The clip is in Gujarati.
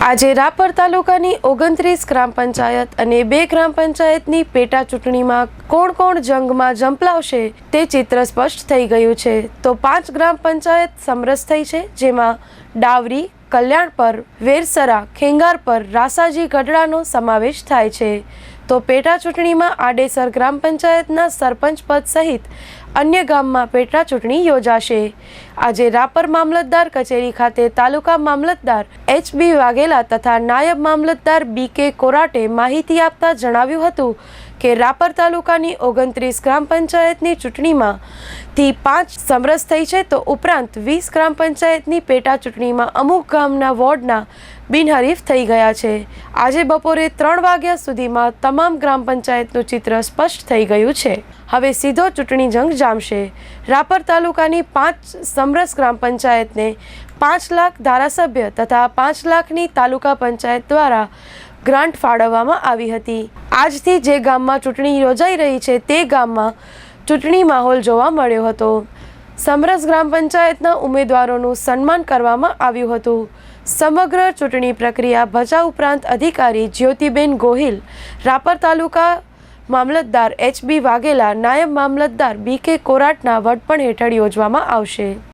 આજે રાપર તાલુકાની 29 ગ્રામ પંચાયત અને 2 ગ્રામ પંચાયતની પેટા ચૂંટણીમાં કોણ જંગમાં ઝંપલાવશે તે ચિત્ર સ્પષ્ટ થઈ ગયું છે। તો 5 ગ્રામ પંચાયત સમરસ થઈ છે, જેમાં ડાવરી, કલ્યાણપર, વેરસરા, ખેંગારપર, રાસાજી ગઢડાનો સમાવેશ થાય છે। તો પેટા ચૂંટણીમાં આડેસર ગ્રામ પંચાયતના સરપંચ પદ સહિત અન્ય ગામમાં પેટા ચૂંટણી યોજાશે। આજે રાપર મામલતદાર કચેરી ખાતે તાલુકા મામલતદાર HB વાઘેલા તથા નાયબ મામલતદાર BK કોરાટે માહિતી આપતા જણાવ્યું હતું કે રાપર તાલુકાની 29 ગ્રામ પંચાયતની ચૂંટણીમાં થી 5 સમરસ થઈ છે, તો ઉપરાંત 20 ગ્રામ પંચાયતની પેટા ચૂંટણીમાં અમુક ગામના વોર્ડના બિનહરીફ થઈ ગયા છે। આજે બપોરે 3 વાગ્યા સુધીમાં તમામ ગ્રામ પંચાયતનું ચિત્ર સ્પષ્ટ થઈ ગયું છે। હવે સીધો ચૂંટણી જંગ જામશે। રાપર તાલુકાની 5 સમરસ ગ્રામ પંચાયતને 5 લાખ ધારાસભ્ય તથા 5 લાખની તાલુકા પંચાયત દ્વારા ગ્રાન્ટ ફાળવવામાં આવી હતી। આજથી જે ગામમાં ચૂંટણી યોજાઈ રહી છે તે ગામમાં ચૂંટણી માહોલ જોવા મળ્યો હતો। સમરસ ગ્રામ પંચાયતના ઉમેદવારોનું સન્માન કરવામાં આવ્યું હતું। સમગ્ર ચૂંટણી પ્રક્રિયા ભચાઉ પ્રાંત અધિકારી જ્યોતિબેન ગોહિલ, રાપર તાલુકા મામલતદાર HB વાઘેલા, નાયબ મામલતદાર BK કોરાટના વડપણ હેઠળ યોજવામાં આવશે।